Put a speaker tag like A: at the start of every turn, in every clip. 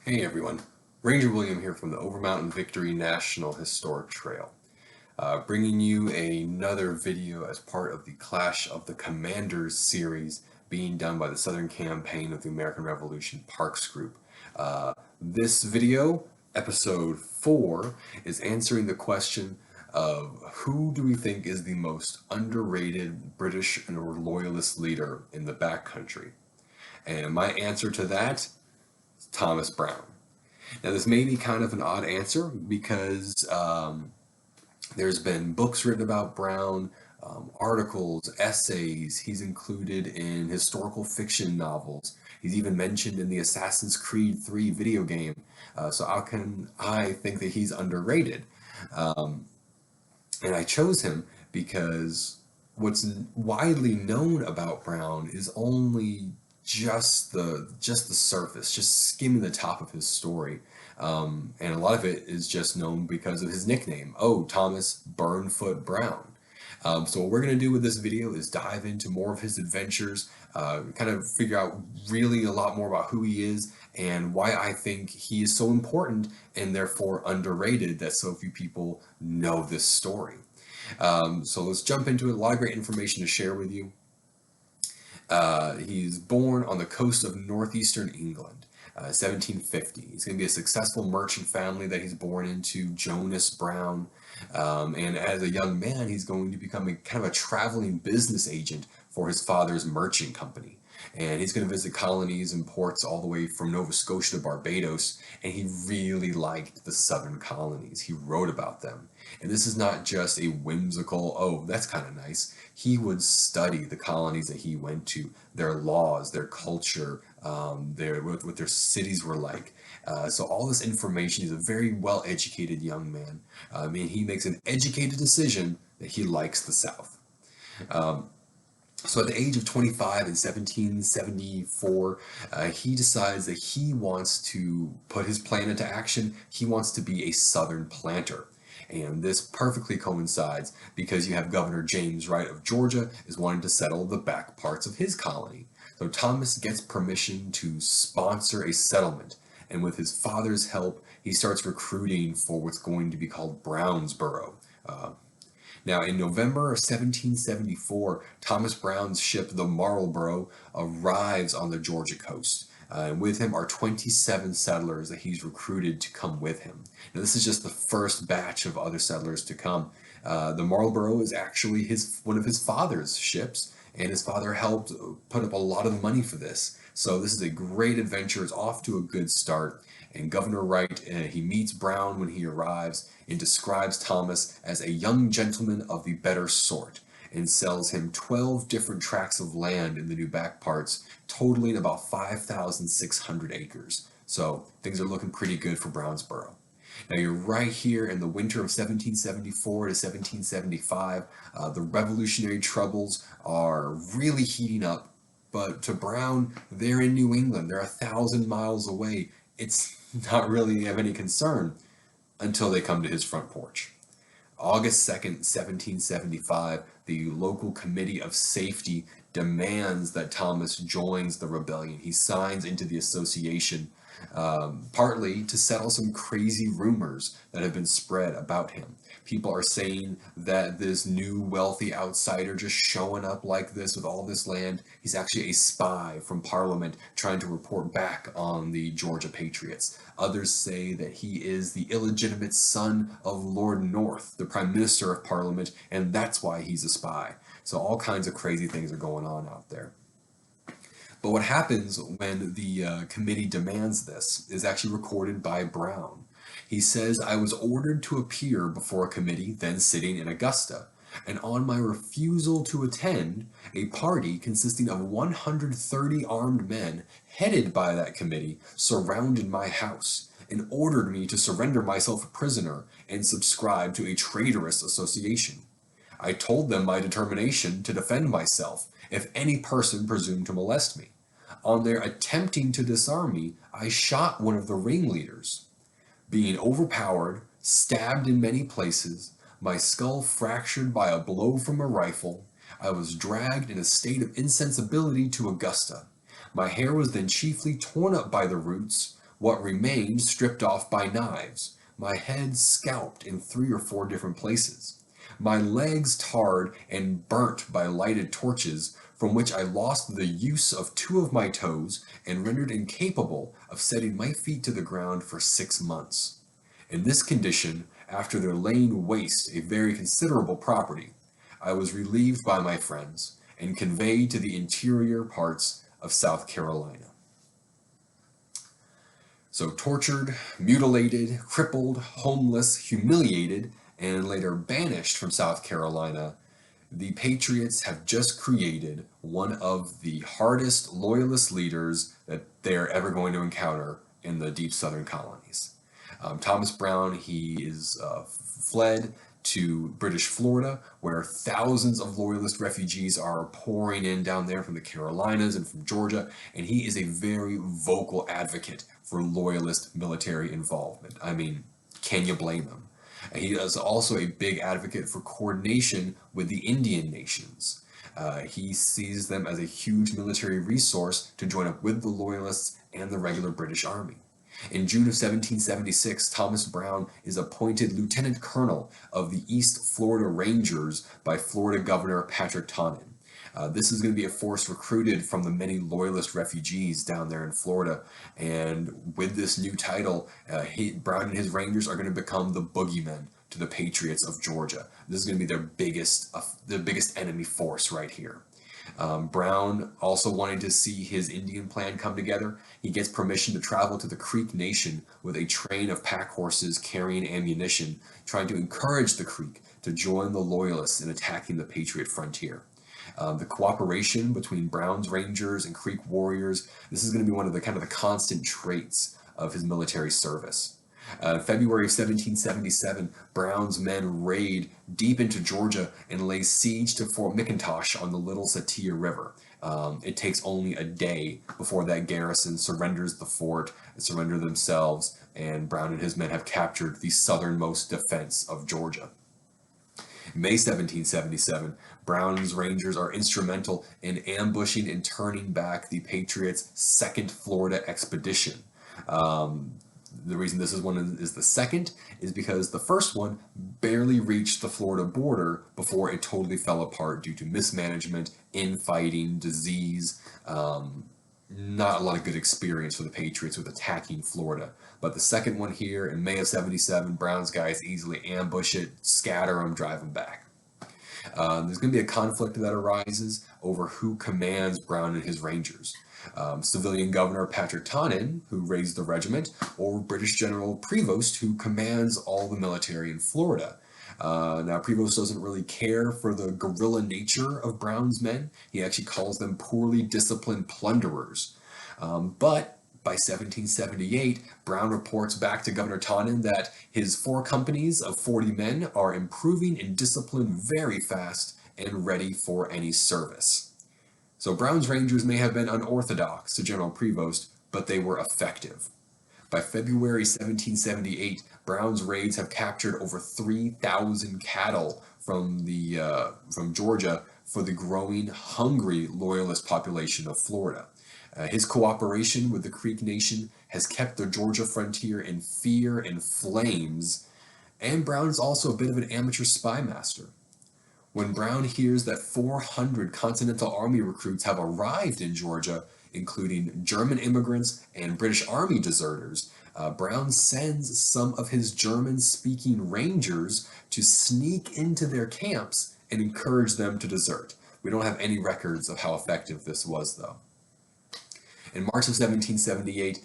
A: Hey everyone, Ranger William here from the Overmountain Victory National Historic Trail, bringing you another video as part of the Clash of the Commanders series being done by the Southern Campaign of the American Revolution Parks Group. This video, episode 4, is answering the question of who do we think is the most underrated British or Loyalist leader in the backcountry? And my answer to that, Thomas Brown. Now, this may be kind of an odd answer because there's been books written about Brown, articles, essays. He's included in historical fiction novels. He's even mentioned in the Assassin's Creed 3 video game. So how can I think that he's underrated? And I chose him because what's widely known about Brown is only just the surface, just skimming the top of his story. And a lot of it is just known because of his nickname, Thomas Burnfoot Brown. So what we're going to do with this video is dive into more of his adventures, kind of figure out really a lot more about who he is and why I think he is so important and therefore underrated that so few people know this story. So let's jump into it. A lot of great information to share with you. He's born on the coast of northeastern England, 1750. He's going to be a successful merchant family that he's born into, Jonas Brown. And as a young man, he's going to become kind of a traveling business agent for his father's merchant company. And he's going to visit colonies and ports all the way from Nova Scotia to Barbados, and he really liked the southern colonies. He wrote about them. And this is not just a whimsical, oh, that's kind of nice. He would study the colonies that he went to, their laws, their culture, what their cities were like. So all this information, he's a very well-educated young man. He makes an educated decision that he likes the South. So at the age of 25 in 1774, he decides that he wants to put his plan into action. He wants to be a Southern planter. And this perfectly coincides because you have Governor James Wright of Georgia is wanting to settle the back parts of his colony. So Thomas gets permission to sponsor a settlement. And with his father's help, he starts recruiting for what's going to be called Brownsboro. Now, in November of 1774, Thomas Brown's ship, the Marlborough, arrives on the Georgia coast. And with him are 27 settlers that he's recruited to come with him. Now, this is just the first batch of other settlers to come. The Marlborough is actually one of his father's ships, and his father helped put up a lot of money for this. So this is a great adventure. It's off to a good start. And Governor Wright, he meets Brown when he arrives and describes Thomas as a young gentleman of the better sort and sells him 12 different tracts of land in the new back parts, totaling about 5,600 acres. So things are looking pretty good for Brownsboro. Now you're right here in the winter of 1774 to 1775. The Revolutionary Troubles are really heating up, but to Brown, they're in New England. They're 1,000 miles away. It's not really of any concern until they come to his front porch. August 2nd, 1775, the local committee of safety demands that Thomas joins the rebellion. He signs into the association, partly to settle some crazy rumors that have been spread about him. People are saying that this new wealthy outsider just showing up like this with all this land, he's actually a spy from Parliament trying to report back on the Georgia Patriots. Others say that he is the illegitimate son of Lord North, the Prime Minister of Parliament, and that's why he's a spy. So all kinds of crazy things are going on out there. But what happens when the committee demands this is actually recorded by Brown. He says, "I was ordered to appear before a committee then sitting in Augusta, and on my refusal to attend, a party consisting of 130 armed men, headed by that committee, surrounded my house, and ordered me to surrender myself a prisoner and subscribe to a traitorous association. I told them my determination to defend myself if any person presumed to molest me. On their attempting to disarm me, I shot one of the ringleaders. Being overpowered, stabbed in many places, my skull fractured by a blow from a rifle, I was dragged in a state of insensibility to Augusta. My hair was then chiefly torn up by the roots, what remained stripped off by knives, my head scalped in 3 or 4 different places, my legs tarred and burnt by lighted torches, from which I lost the use of 2 of my toes and rendered incapable of setting my feet to the ground for 6 months. In this condition, after their laying waste a very considerable property, I was relieved by my friends and conveyed to the interior parts of South Carolina. So tortured, mutilated, crippled, homeless, humiliated, and later banished from South Carolina, the Patriots have just created one of the hardest Loyalist leaders that they're ever going to encounter in the deep southern colonies. Thomas Brown, he is fled to British Florida, where thousands of Loyalist refugees are pouring in down there from the Carolinas and from Georgia, and he is a very vocal advocate for Loyalist military involvement. I mean, can you blame him? And he is also a big advocate for coordination with the Indian nations. He sees them as a huge military resource to join up with the Loyalists and the regular British Army. In June of 1776, Thomas Brown is appointed Lieutenant Colonel of the East Florida Rangers by Florida Governor Patrick Tannen. This is going to be a force recruited from the many Loyalist refugees down there in Florida, and with this new title, Brown and his Rangers are going to become the boogeymen to the Patriots of Georgia. This is going to be their biggest enemy force right here. Brown also wanting to see his Indian plan come together. He gets permission to travel to the Creek Nation with a train of pack horses carrying ammunition, trying to encourage the Creek to join the Loyalists in attacking the Patriot frontier. The cooperation between Brown's Rangers and Creek warriors, this is going to be one of the constant traits of his military service. February of 1777, Brown's men raid deep into Georgia and lay siege to Fort McIntosh on the Little Satia River. It takes only a day before that garrison surrenders the fort, surrender themselves, and Brown and his men have captured the southernmost defense of Georgia. May 1777, Brown's Rangers are instrumental in ambushing and turning back the Patriots' second Florida expedition. The reason this is the second is because the first one barely reached the Florida border before it totally fell apart due to mismanagement, infighting, disease. Not a lot of good experience for the Patriots with attacking Florida. But the second one here in May of 77, Brown's guys easily ambush it, scatter them, drive them back. There's going to be a conflict that arises over who commands Brown and his Rangers. Civilian Governor Patrick Tannen, who raised the regiment, or British General Prevost, who commands all the military in Florida. Now, Prevost doesn't really care for the guerrilla nature of Brown's men. He actually calls them poorly disciplined plunderers. But by 1778, Brown reports back to Governor Tannen that his 4 companies of 40 men are improving in discipline very fast and ready for any service. So Brown's Rangers may have been unorthodox to General Prevost, but they were effective. By February 1778, Brown's raids have captured over 3,000 cattle from Georgia for the growing, hungry Loyalist population of Florida. His cooperation with the Creek Nation has kept the Georgia frontier in fear and flames, and Brown is also a bit of an amateur spy master. When Brown hears that 400 Continental Army recruits have arrived in Georgia, including German immigrants and British Army deserters, Brown sends some of his German-speaking Rangers to sneak into their camps and encourage them to desert. We don't have any records of how effective this was, though. In March of 1778,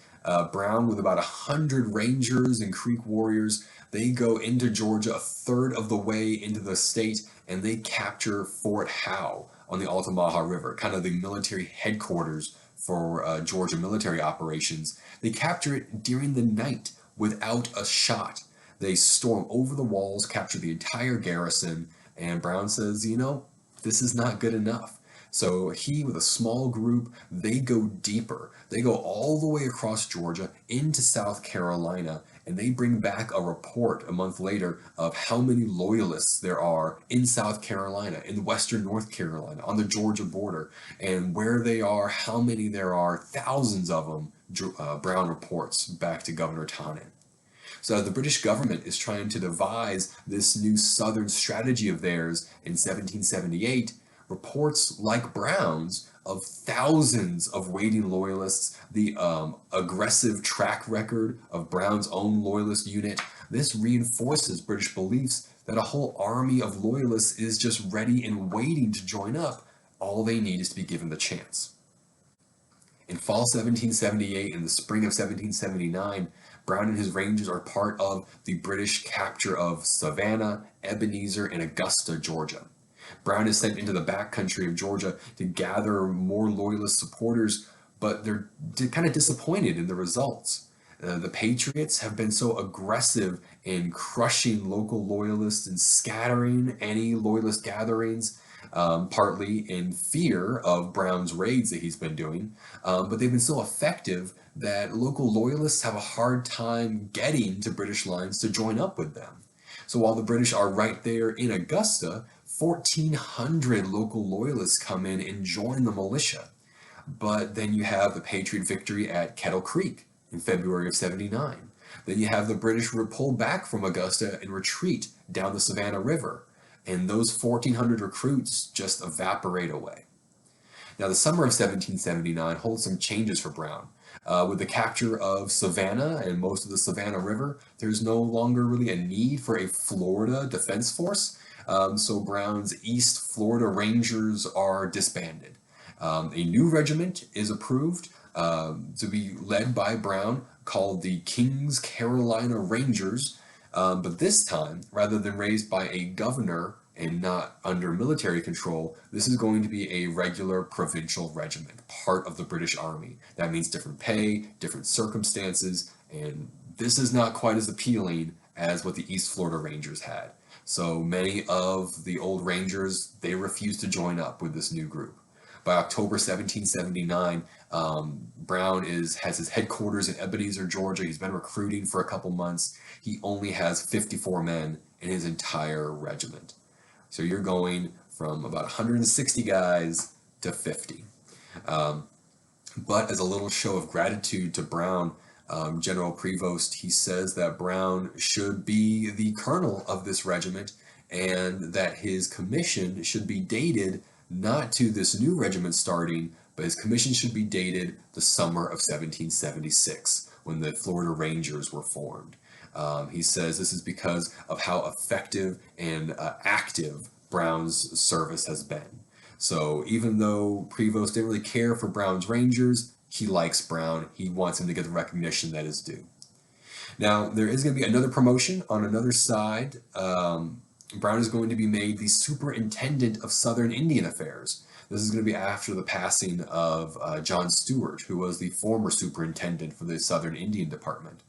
A: Brown, with about 100 Rangers and Creek warriors, they go into Georgia a third of the way into the state, and they capture Fort Howe on the Altamaha River, kind of the military headquarters for Georgia military operations. They capture it during the night without a shot. They storm over the walls, capture the entire garrison, and Brown says, you know, this is not good enough. So he, with a small group, they go deeper. They go all the way across Georgia into South Carolina, and they bring back a report a month later of how many loyalists there are in South Carolina, in western North Carolina, on the Georgia border, and where they are, how many there are, thousands of them, Brown reports back to Governor Tannen. So the British government is trying to devise this new Southern strategy of theirs in 1778. Reports like Brown's of thousands of waiting loyalists, the aggressive track record of Brown's own loyalist unit, this reinforces British beliefs that a whole army of loyalists is just ready and waiting to join up. All they need is to be given the chance. In fall 1778 and the spring of 1779, Brown and his Rangers are part of the British capture of Savannah, Ebenezer, and Augusta, Georgia. Brown is sent into the backcountry of Georgia to gather more Loyalist supporters, but they're kind of disappointed in the results. The Patriots have been so aggressive in crushing local Loyalists and scattering any Loyalist gatherings, partly in fear of Brown's raids that he's been doing, but they've been so effective that local Loyalists have a hard time getting to British lines to join up with them. So while the British are right there in Augusta, 1,400 local Loyalists come in and join the militia. But then you have the Patriot victory at Kettle Creek in February of 79. Then you have the British pull back from Augusta and retreat down the Savannah River. And those 1,400 recruits just evaporate away. Now, the summer of 1779 holds some changes for Brown. With the capture of Savannah and most of the Savannah River, there's no longer really a need for a Florida defense force. So Brown's East Florida Rangers are disbanded. A new regiment is approved to be led by Brown called the King's Carolina Rangers. But this time, rather than raised by a governor and not under military control, this is going to be a regular provincial regiment, part of the British Army. That means different pay, different circumstances, and this is not quite as appealing as what the East Florida Rangers had. So many of the old Rangers, they refused to join up with this new group. By October 1779, Brown has his headquarters in Ebenezer, Georgia. He's been recruiting for a couple months. He only has 54 men in his entire regiment. So you're going from about 160 guys to 50. But as a little show of gratitude to Brown, General Prevost, he says that Brown should be the colonel of this regiment and that his commission should be dated not to this new regiment starting, but his commission should be dated the summer of 1776, when the Florida Rangers were formed. He says this is because of how effective and active Brown's service has been. So even though Prevost didn't really care for Brown's Rangers, he likes Brown. He wants him to get the recognition that is due. Now, there is going to be another promotion on another side. Brown is going to be made the Superintendent of Southern Indian Affairs. This is going to be after the passing of John Stewart, who was the former superintendent for the Southern Indian Department.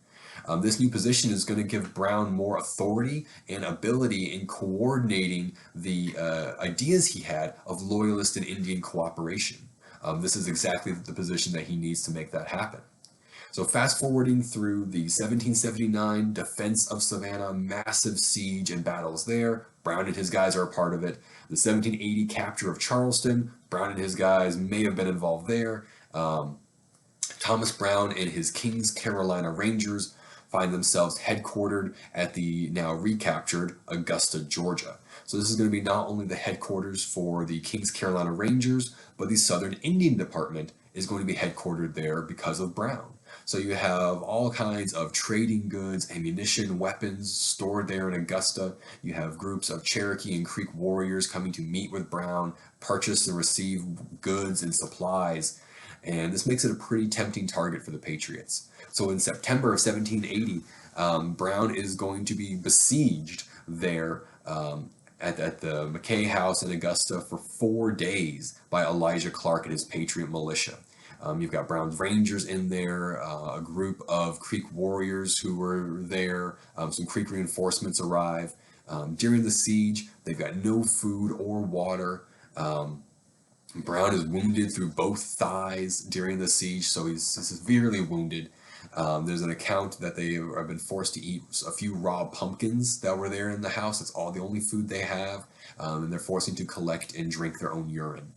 A: This new position is going to give Brown more authority and ability in coordinating the ideas he had of Loyalist and Indian cooperation. This is exactly the position that he needs to make that happen. So fast forwarding through the 1779 defense of Savannah, massive siege and battles there. Brown and his guys are a part of it. The 1780 capture of Charleston, Brown and his guys may have been involved there. Thomas Brown and his King's Carolina Rangers find themselves headquartered at the now recaptured Augusta, Georgia. So this is going to be not only the headquarters for the King's Carolina Rangers, but the Southern Indian Department is going to be headquartered there because of Brown. So you have all kinds of trading goods, ammunition, weapons stored there in Augusta. You have groups of Cherokee and Creek warriors coming to meet with Brown, purchase and receive goods and supplies. And this makes it a pretty tempting target for the Patriots. So in September of 1780, Brown is going to be besieged there at the McKay House in Augusta for 4 days by Elijah Clark and his Patriot militia. You've got Brown's Rangers in there, a group of Creek warriors who were there, some Creek reinforcements arrive. During the siege, they've got no food or water. Brown is wounded through both thighs during the siege, so he's severely wounded. There's an account that they have been forced to eat a few raw pumpkins that were there in the house. That's all the only food they have, and they're forcing to collect and drink their own urine.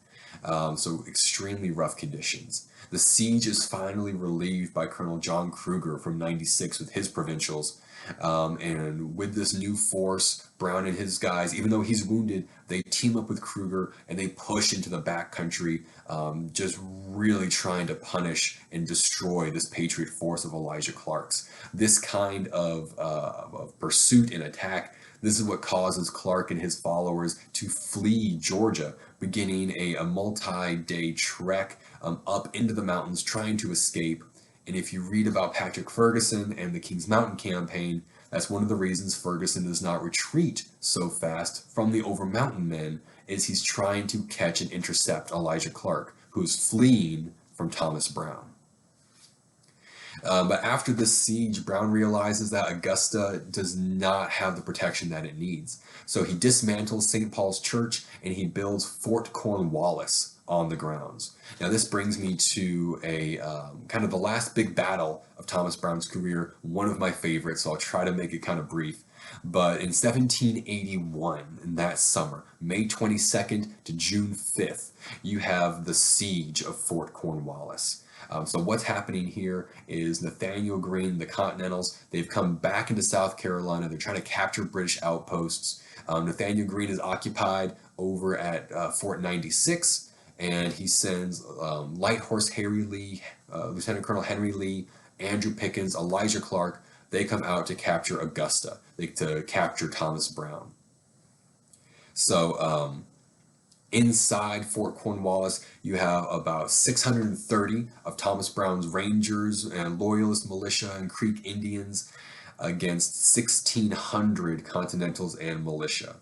A: So extremely rough conditions. The siege is finally relieved by Colonel John Kruger from 96 with his provincials. And with this new force, Brown and his guys, even though he's wounded, they team up with Kruger and they push into the backcountry, just really trying to punish and destroy this Patriot force of Elijah Clark's. This kind of pursuit and attack, this is what causes Clark and his followers to flee Georgia, beginning a multi-day trek up into the mountains trying to escape. And if you read about Patrick Ferguson and the Kings Mountain campaign, that's one of the reasons Ferguson does not retreat so fast from the Overmountain men, is he's trying to catch and intercept Elijah Clark, who's fleeing from Thomas Brown. But after this siege, Brown realizes that Augusta does not have the protection that it needs. So he dismantles St. Paul's Church and he builds Fort Cornwallis on the grounds. Now this brings me to a kind of the last big battle of Thomas Brown's career, one of my favorites, so I'll try to make it kind of brief. But in 1781, in that summer, May 22nd to June 5th, you have the siege of Fort Cornwallis. So what's happening here is Nathaniel Greene, the Continentals, they've come back into South Carolina. They're trying to capture British outposts. Nathaniel Greene is occupied over at Fort 96, and he sends Light Horse Harry Lee, Lieutenant Colonel Henry Lee, Andrew Pickens, Elijah Clark. They come out to capture Augusta, to capture Thomas Brown. So inside Fort Cornwallis, you have about 630 of Thomas Brown's Rangers and Loyalist militia and Creek Indians against 1,600 Continentals and militia.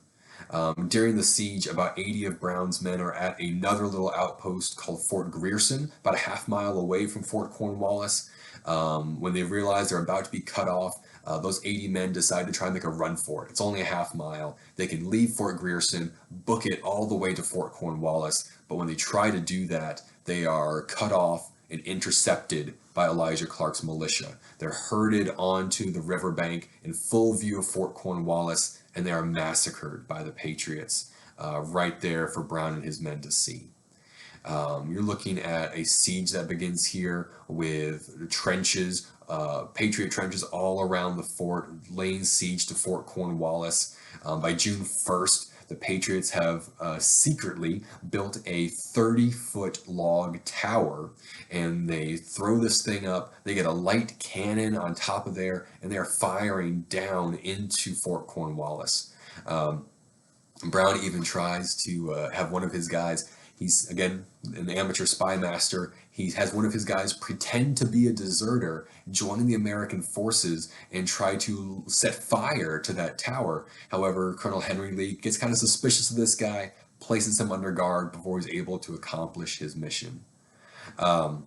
A: During the siege, about 80 of Brown's men are at another little outpost called Fort Grierson, about a half-mile away from Fort Cornwallis. When they realize they're about to be cut off, those 80 men decide to try and make a run for it. It's only a half mile. They can leave Fort Grierson, book it all the way to Fort Cornwallis, but when they try to do that, they are cut off and intercepted by Elijah Clark's militia. They're herded onto the riverbank in full view of Fort Cornwallis, and they are massacred by the Patriots right there for Brown and his men to see. You're looking at a siege that begins here with trenches, Patriot trenches all around the fort, laying siege to Fort Cornwallis. By June 1st, the Patriots have secretly built a 30-foot log tower, and they throw this thing up. They get a light cannon on top of there, and they're firing down into Fort Cornwallis. Brown even tries to have one of his guys. He's, again, an amateur spy master. He has one of his guys pretend to be a deserter, joining the American forces and try to set fire to that tower. However, Colonel Henry Lee gets kind of suspicious of this guy, places him under guard before he's able to accomplish his mission. One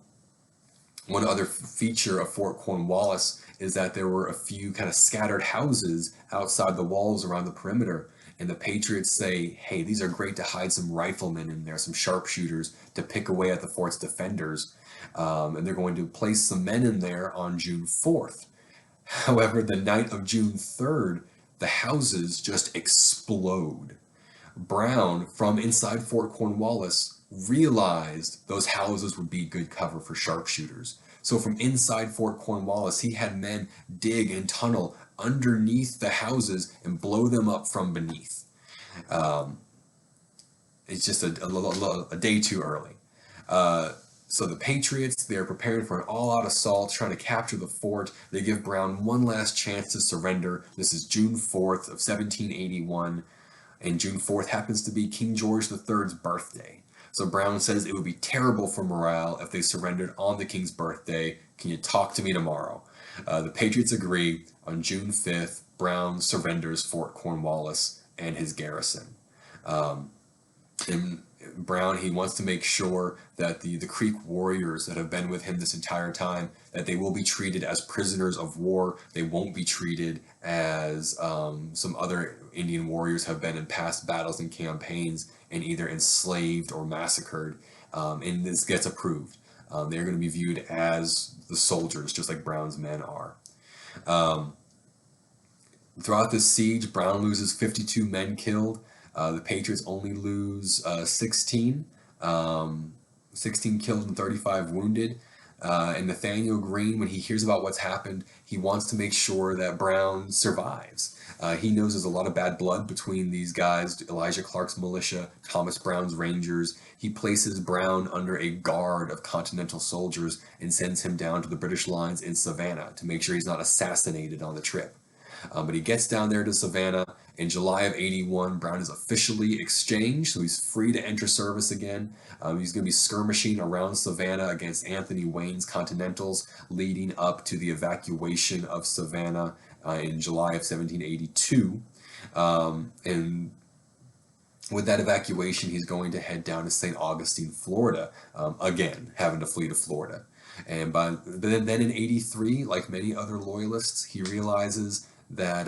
A: other feature of Fort Cornwallis is that there were a few kind of scattered houses outside the walls around the perimeter. And the Patriots say, hey, these are great to hide some riflemen in there, some sharpshooters to pick away at the fort's defenders. And they're going to place some men in there on June 4th. However, the night of June 3rd, the houses just explode. Brown, from inside Fort Cornwallis, realized those houses would be good cover for sharpshooters. So from inside Fort Cornwallis, he had men dig and tunnel underneath the houses and blow them up from beneath. It's just a day too early. So the Patriots, they're preparing for an all-out assault, trying to capture the fort. They give Brown one last chance to surrender. This is June 4th of 1781, and June 4th happens to be King George III's birthday. So Brown says it would be terrible for morale if they surrendered on the king's birthday. Can you talk to me tomorrow? The Patriots agree. On June 5th, Brown surrenders Fort Cornwallis and his garrison. And Brown, he wants to make sure that the Creek warriors that have been with him this entire time, that they will be treated as prisoners of war. They won't be treated as some other Indian warriors have been in past battles and campaigns and either enslaved or massacred. And this gets approved. They're going to be viewed as the soldiers, just like Brown's men are. Throughout this siege, Brown loses 52 men killed. The Patriots only lose 16, 16 killed and 35 wounded. And Nathaniel Greene, when he hears about what's happened, he wants to make sure that Brown survives. He knows there's a lot of bad blood between these guys, Elijah Clark's militia, Thomas Brown's Rangers. He places Brown under a guard of Continental soldiers and sends him down to the British lines in Savannah to make sure he's not assassinated on the trip. But he gets down there to Savannah. In July of 81, Brown is officially exchanged, so he's free to enter service again. He's going to be skirmishing around Savannah against Anthony Wayne's Continentals, leading up to the evacuation of Savannah in July of 1782. And with that evacuation, he's going to head down to St. Augustine, Florida, again, having to flee to Florida. But then in 83, like many other loyalists, he realizes that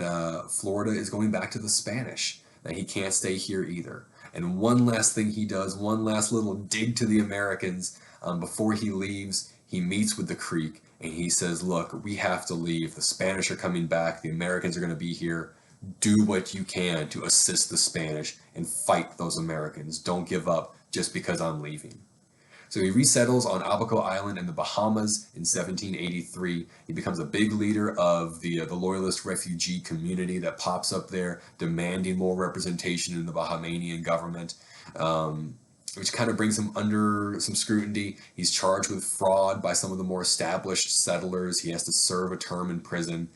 A: Florida is going back to the Spanish, that he can't stay here either. And one last thing he does, one last little dig to the Americans before he leaves, he meets with the Creek and he says, look, we have to leave. The Spanish are coming back. The Americans are going to be here. Do what you can to assist the Spanish and fight those Americans. Don't give up just because I'm leaving. So he resettles on Abaco Island in the Bahamas in 1783. He becomes a big leader of the Loyalist refugee community that pops up there, demanding more representation in the Bahamian government, which kind of brings him under some scrutiny. He's charged with fraud by some of the more established settlers. He has to serve a term in prison.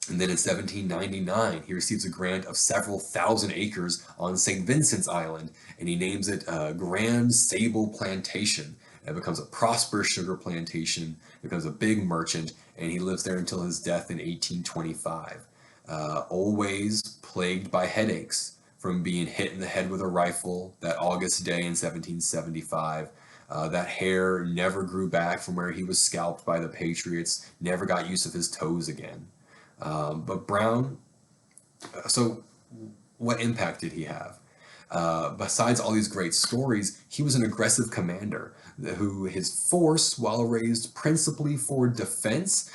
A: And then in 1799, he receives a grant of several thousand acres on St. Vincent's Island, and he names it Grand Sable Plantation. It becomes a prosperous sugar plantation, becomes a big merchant, and he lives there until his death in 1825. Always plagued by headaches from being hit in the head with a rifle that August day in 1775. That hair never grew back from where he was scalped by the Patriots, never got use of his toes again. But Brown, so what impact did he have? Besides all these great stories, he was an aggressive commander who his force, while raised principally for defense,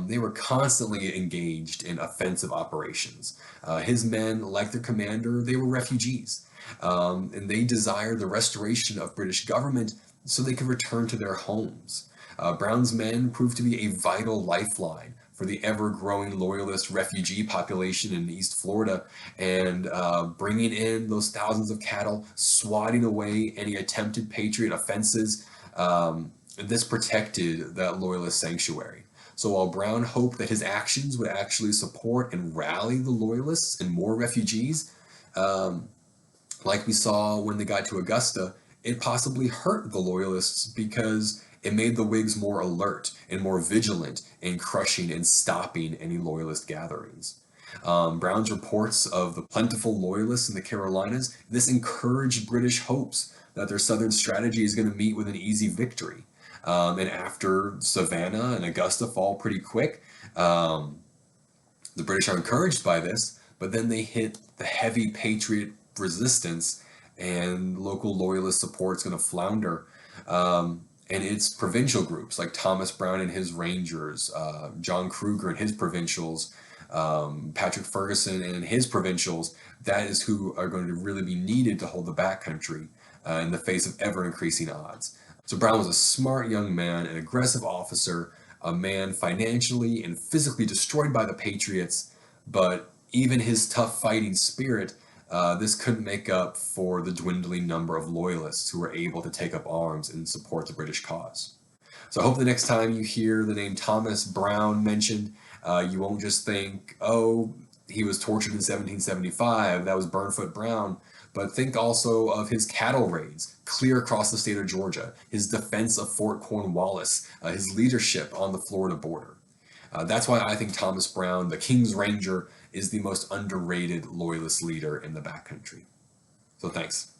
A: they were constantly engaged in offensive operations. His men, like their commander, they were refugees, and they desired the restoration of British government so they could return to their homes. Brown's men proved to be a vital lifeline for the ever-growing Loyalist refugee population in East Florida, and bringing in those thousands of cattle, swatting away any attempted Patriot offenses. This protected that Loyalist sanctuary. So while Brown hoped that his actions would actually support and rally the Loyalists and more refugees, like we saw when they got to Augusta, it possibly hurt the Loyalists because it made the Whigs more alert and more vigilant in crushing and stopping any Loyalist gatherings. Brown's reports of the plentiful Loyalists in the Carolinas, this encouraged British hopes that their southern strategy is going to meet with an easy victory. And after Savannah and Augusta fall pretty quick, the British are encouraged by this, but then they hit the heavy Patriot resistance and local Loyalist support is going to flounder. And it's provincial groups like Thomas Brown and his Rangers, John Kruger and his provincials, Patrick Ferguson and his provincials, that is who are going to really be needed to hold the backcountry in the face of ever-increasing odds. So Brown was a smart young man, an aggressive officer, a man financially and physically destroyed by the Patriots, but even his tough fighting spirit, this couldn't make up for the dwindling number of Loyalists who were able to take up arms and support the British cause. So I hope the next time you hear the name Thomas Brown mentioned, you won't just think, oh, he was tortured in 1775, that was Burnfoot Brown, but think also of his cattle raids clear across the state of Georgia, his defense of Fort Cornwallis, his leadership on the Florida border. That's why I think Thomas Brown, the King's Ranger, is the most underrated Loyalist leader in the backcountry. So thanks.